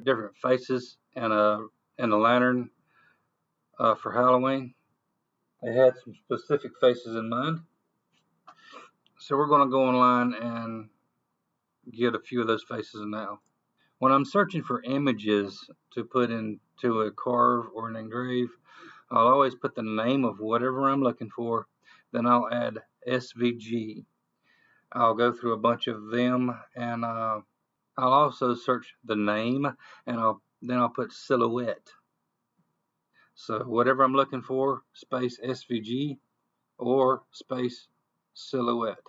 different faces and a lantern for Halloween. They had some specific faces in mind. So we're going to go online and get a few of those faces now. When I'm searching for images to put into a carve or an engrave, I'll always put the name of whatever I'm looking for. Then I'll add SVG. I'll go through a bunch of them, and I'll also search the name, and I'll put silhouette. So whatever I'm looking for, space SVG or space silhouette.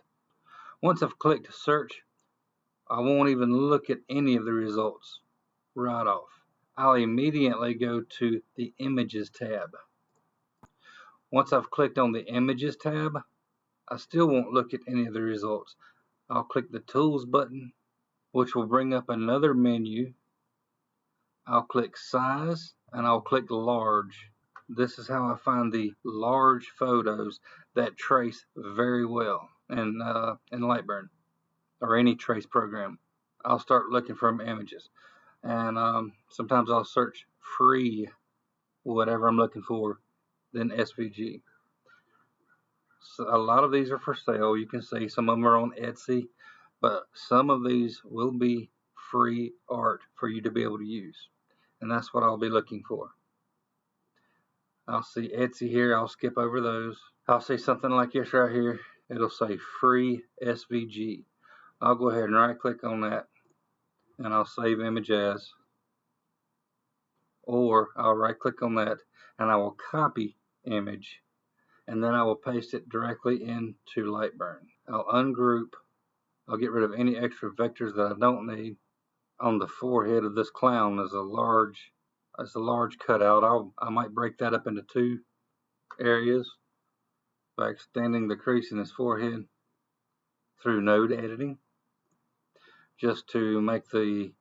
Once I've clicked search, I won't even look at any of the results right off. I'll immediately go to the Images tab. Once I've clicked on the Images tab, I still won't look at any of the results. I'll click the Tools button, which will bring up another menu. I'll click Size, and I'll click Large. This is how I find the large photos that trace very well in Lightburn or any trace program. I'll start looking for images, and sometimes I'll search free whatever I'm looking for, then SVG. So a lot of these are for sale. You can see some of them are on Etsy, but some of these will be free art for you to be able to use, and that's what I'll be looking for. I'll see Etsy here. I'll skip over those. I'll see something like this right here. It'll say free SVG. I'll go ahead and right click on that, and I'll save image as, or I'll right click on that and I will copy image, and then I will paste it directly into Lightburn. I'll ungroup. I'll get rid of any extra vectors that I don't need. On the forehead of this clown is a large cutout. I might break that up into two areas by extending the crease in his forehead through node editing, just to make the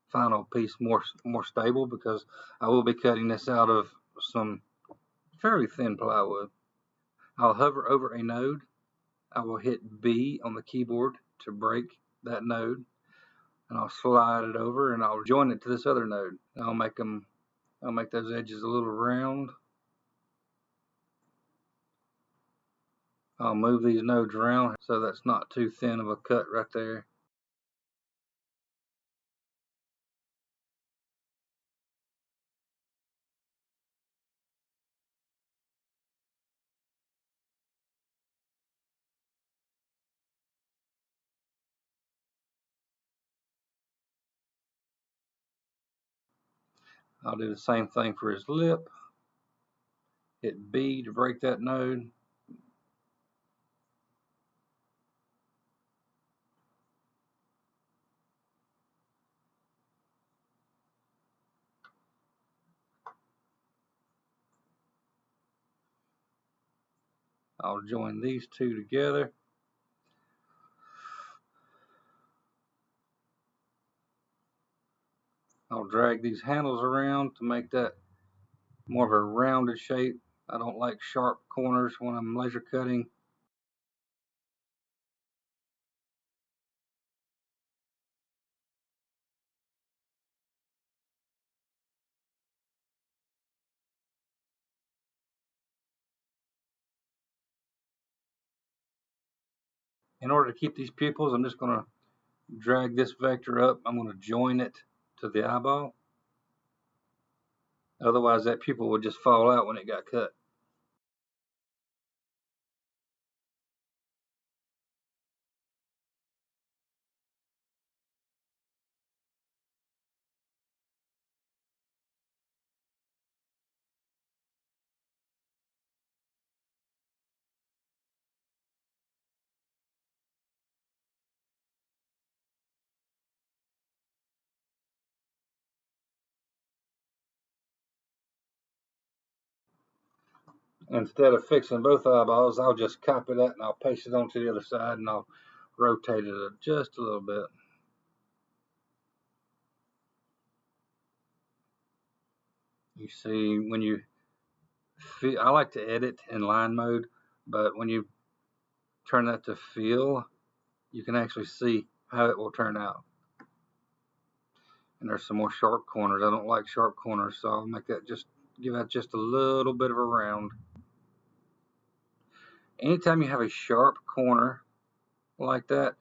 final piece more stable, because I will be cutting this out of some fairly thin plywood. I'll hover over a node. I will hit B on the keyboard to break that node, and I'll slide it over and I'll join it to this other node. I'll make those edges a little round. I'll move these nodes around so that's not too thin of a cut right there. I'll do the same thing for his lip. Hit B to break that node. I'll join these two together. I'll drag these handles around to make that more of a rounded shape. I don't like sharp corners when I'm laser cutting. In order to keep these pupils, I'm just going to drag this vector up. I'm going to join it to the eyeball. Otherwise, that pupil would just fall out when it got cut. Instead of fixing both eyeballs, I'll just copy that and I'll paste it onto the other side, and I'll rotate it just a little bit. You see, when you feel, I like to edit in line mode, but when you turn that to fill, you can actually see how it will turn out. And there's some more sharp corners. I don't like sharp corners, so I'll make that give that just a little bit of a round. Anytime you have a sharp corner like that,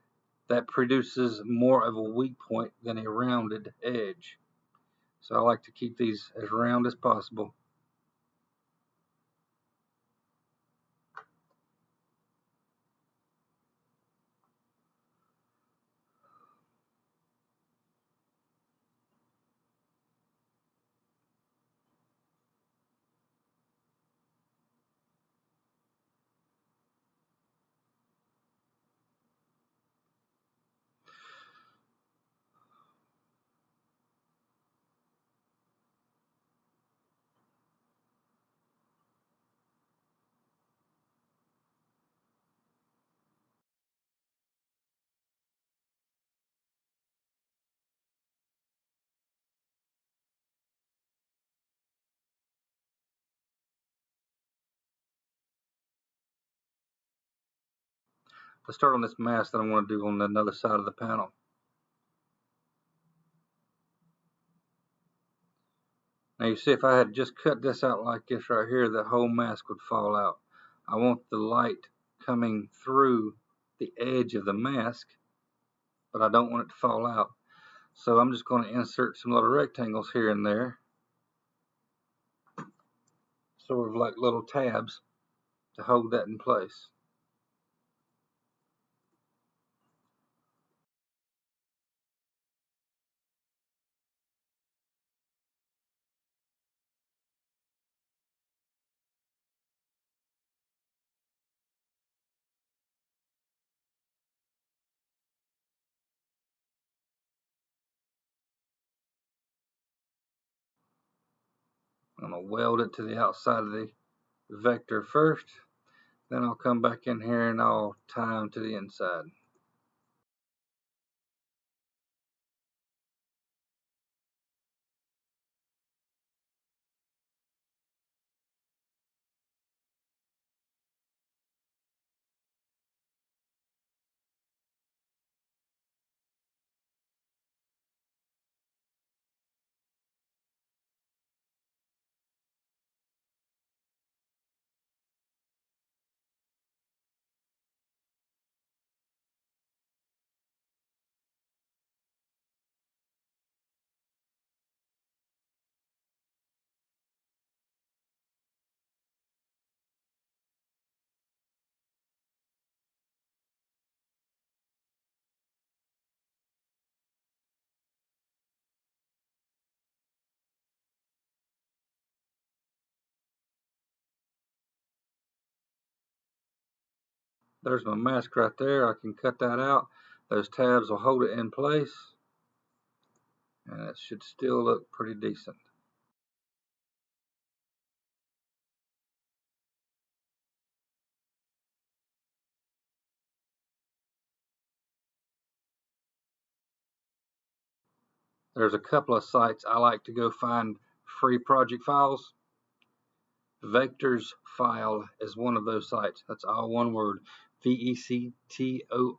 that produces more of a weak point than a rounded edge. So I like to keep these as round as possible. Let's start on this mask that I'm going to do on another side of the panel. Now you see, if I had just cut this out like this right here, the whole mask would fall out. I want the light coming through the edge of the mask, but I don't want it to fall out. So I'm just going to insert some little rectangles here and there, sort of like little tabs, to hold that in place. I'm going to weld it to the outside of the vector first, then I'll come back in here and I'll tie them to the inside. There's my mask right there. I can cut that out. Those tabs will hold it in place, and it should still look pretty decent. There's a couple of sites I like to go find free project files. Vectors File is one of those sites. That's all one word. VectorsFile.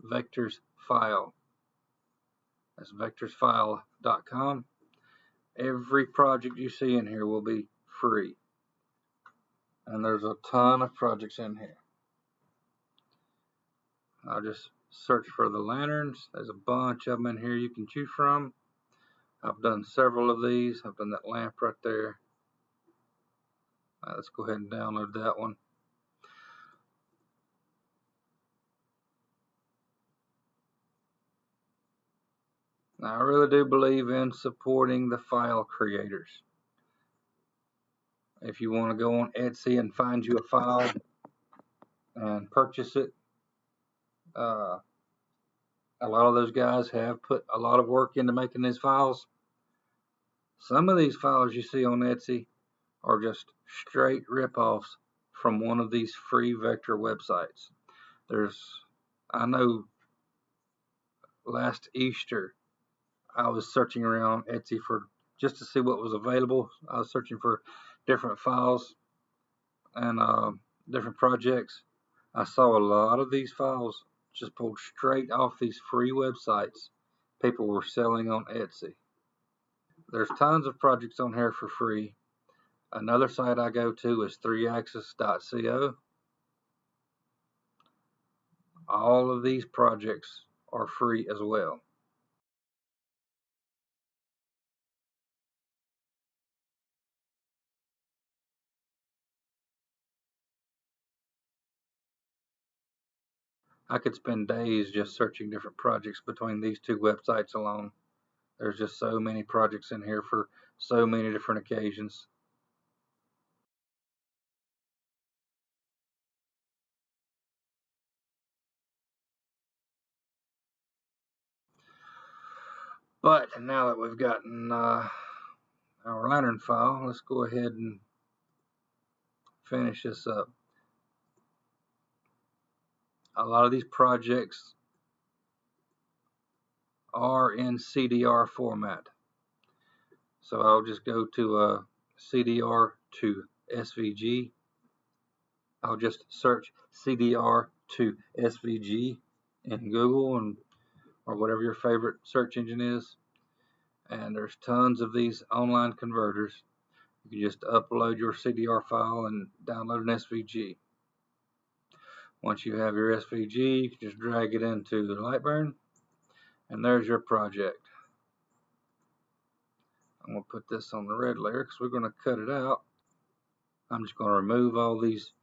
Vectors File. That's vectorsfile.com. Every project you see in here will be free. And there's a ton of projects in here. I'll just search for the lanterns. There's a bunch of them in here you can choose from. I've done several of these. I've done that lamp right there. Let's go ahead and download that one. Now, I really do believe in supporting the file creators. If you want to go on Etsy and find you a file and purchase it, a lot of those guys have put a lot of work into making these files. Some of these files you see on Etsy are just straight rip-offs from one of these free vector websites. I know last Easter I was searching around Etsy just to see what was available. I was searching for different files and different projects. I saw a lot of these files just pulled straight off these free websites people were selling on Etsy. There's tons of projects on here for free. Another site I go to is 3axis.co. All of these projects are free as well. I could spend days just searching different projects between these two websites alone. There's just so many projects in here for so many different occasions. But now that we've gotten our lantern file, let's go ahead and finish this up. A lot of these projects are in CDR format. So I'll just go to CDR to SVG. I'll just search CDR to SVG in Google or whatever your favorite search engine is. And there's tons of these online converters. You can just upload your CDR file and download an SVG. Once you have your SVG, you can just drag it into the Lightburn, and there's your project. I'm going to put this on the red layer because we're going to cut it out. I'm just going to remove all these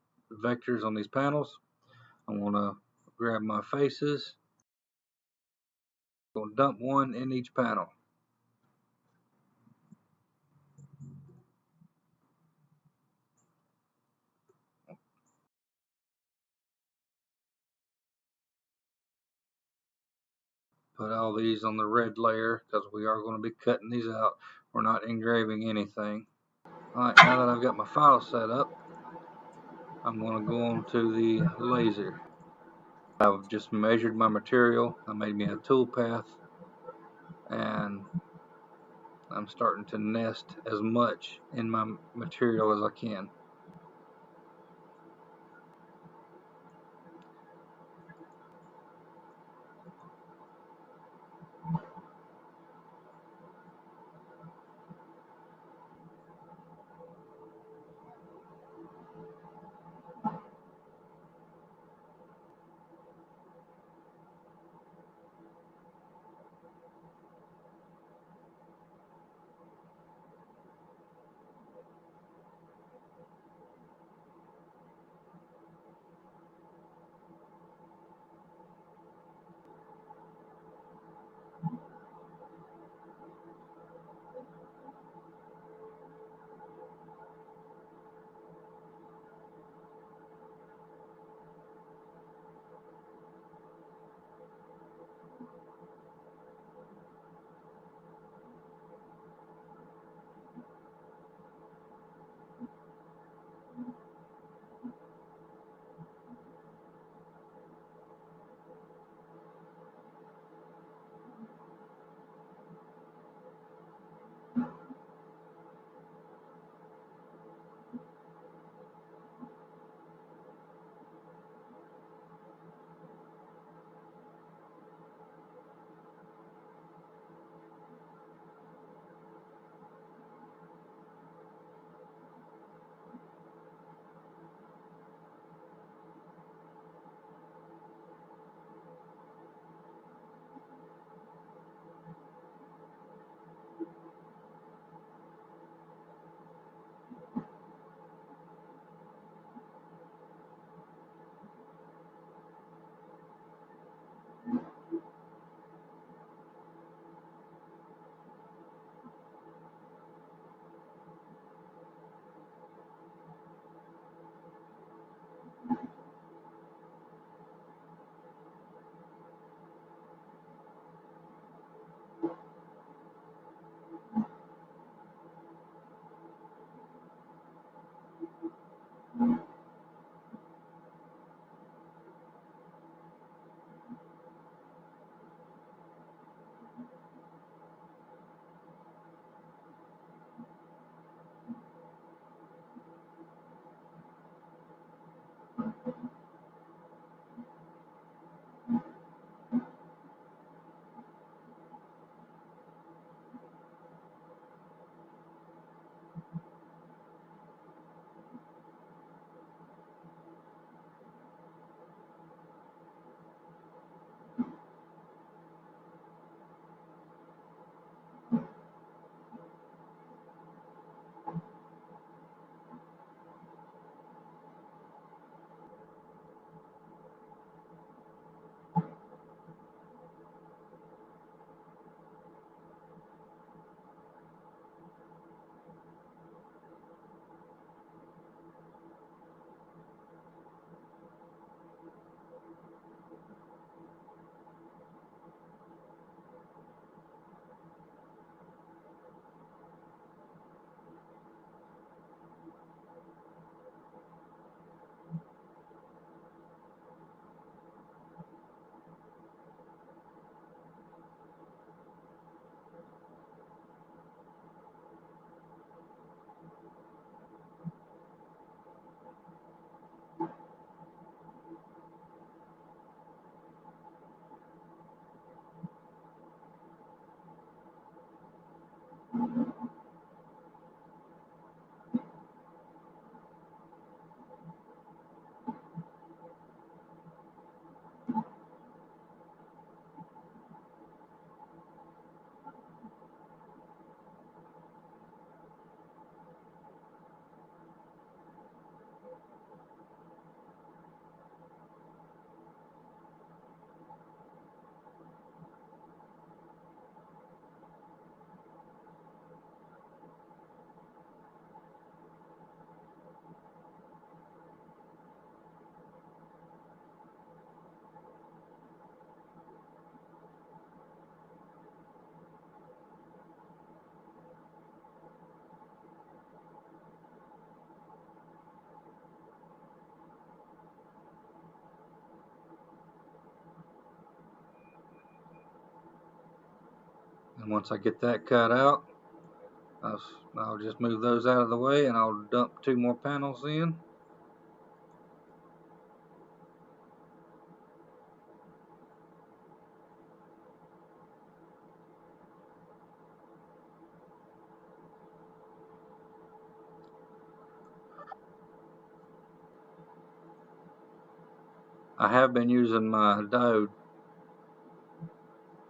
vectors on these panels. I'm going to grab my faces. I'm going to dump one in each panel. Put all these on the red layer because we are going to be cutting these out. We're not engraving anything. Alright, now that I've got my file set up, I'm going to go on to the laser. I've just measured my material. I made me a tool path, and I'm starting to nest as much in my material as I can. And once I get that cut out, I'll just move those out of the way, and I'll dump 2 more panels in. I have been using my diode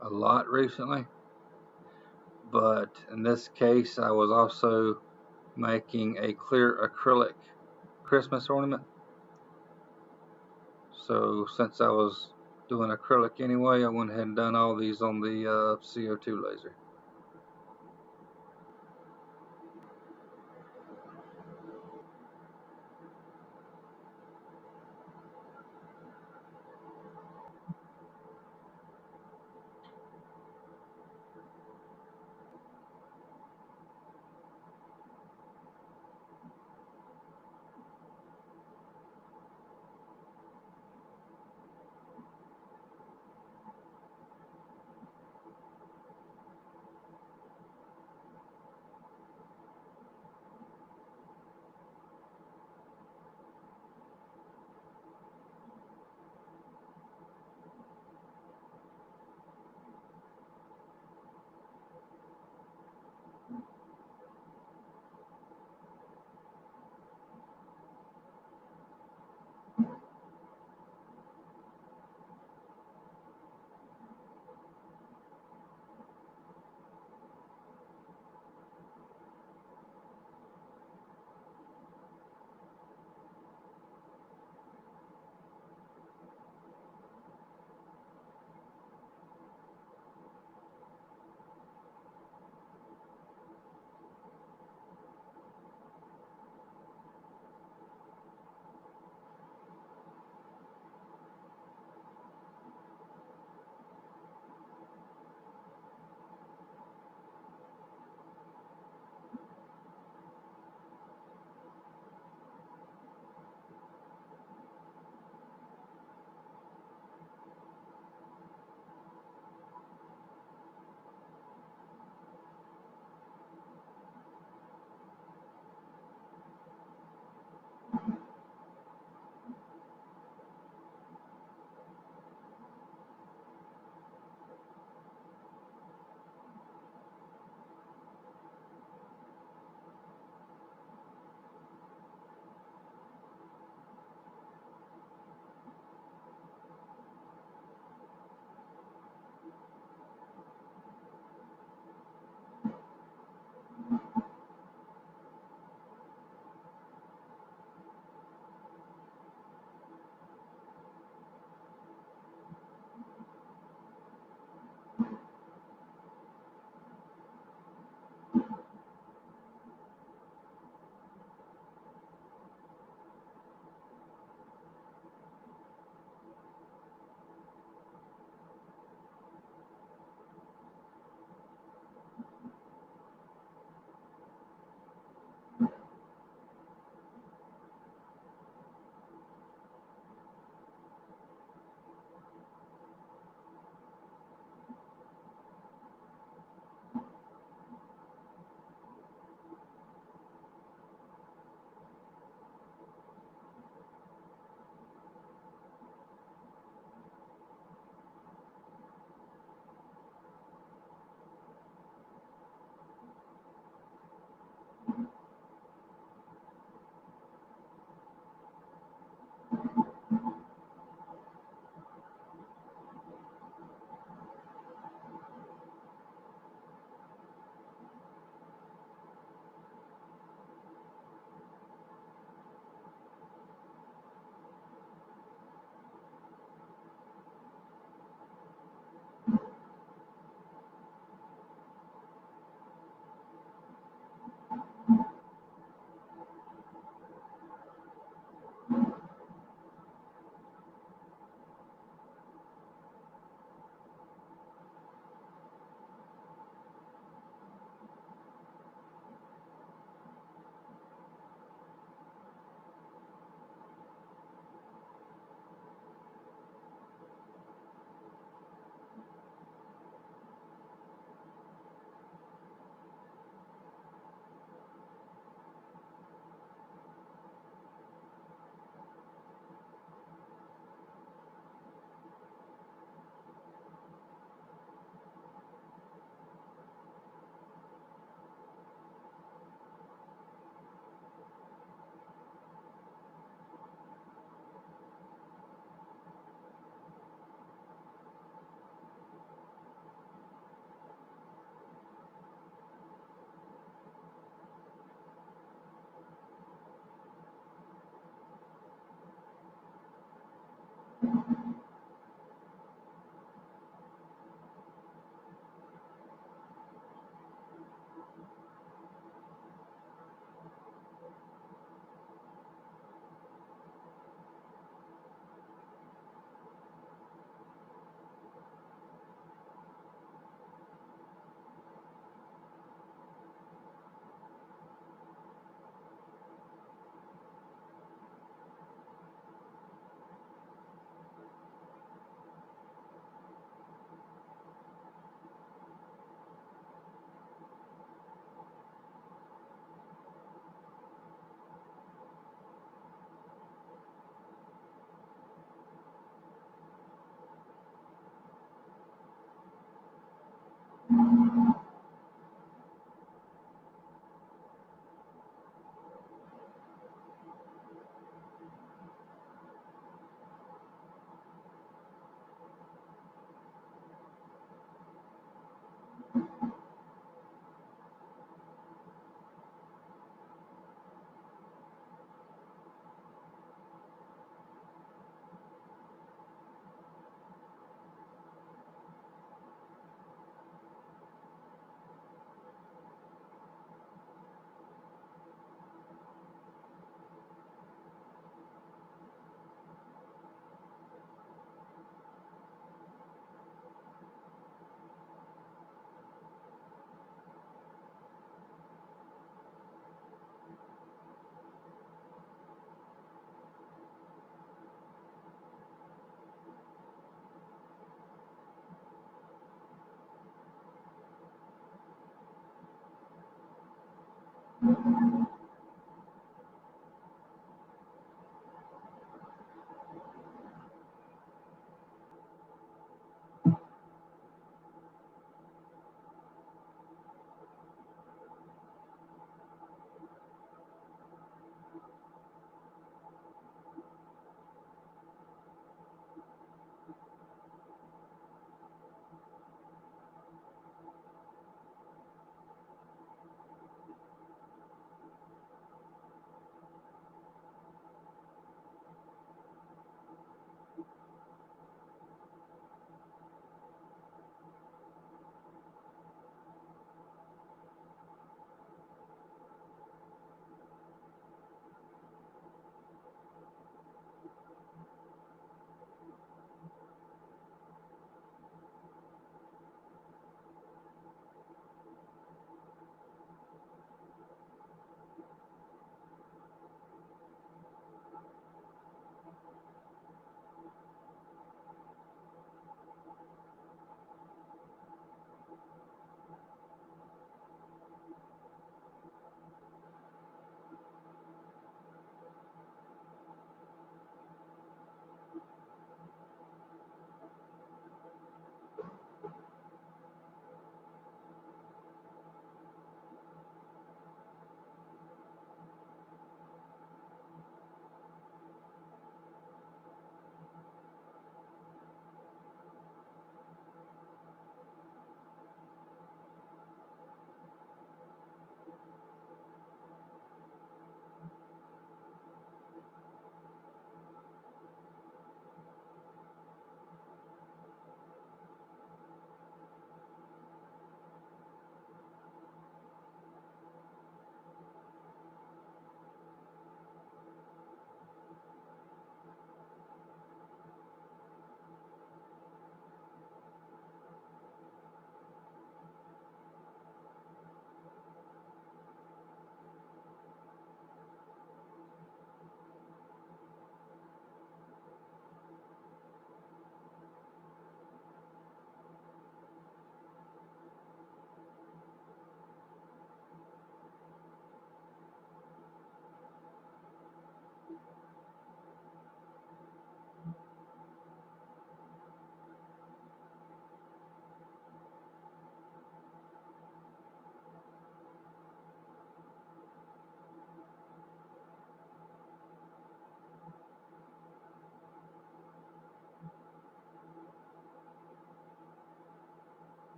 a lot recently, but in this case I was also making a clear acrylic Christmas ornament. So since I was doing acrylic anyway, I went ahead and done all these on the CO2 laser.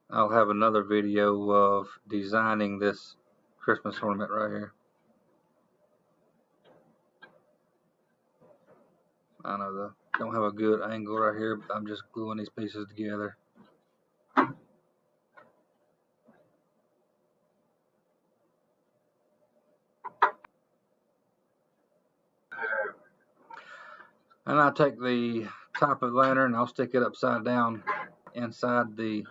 I'll have another video of designing this Christmas ornament right here. I know don't have a good angle right here, but I'm just gluing these pieces together. And I'll take the top of the lantern, I'll stick it upside down inside the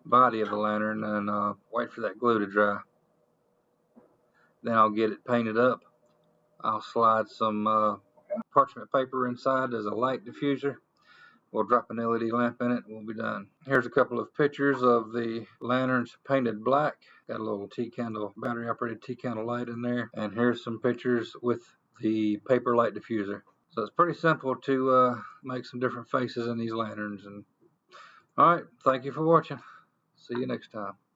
body of the lantern and wait for that glue to dry. Then I'll get it painted up. I'll slide some parchment paper inside as a light diffuser. We'll drop an LED lamp in it and we'll be done. Here's a couple of pictures of the lanterns painted black. Got a little tea candle, battery operated tea candle light in there. And here's some pictures with the paper light diffuser. So it's pretty simple to make some different faces in these lanterns. And all right, thank you for watching. See you next time.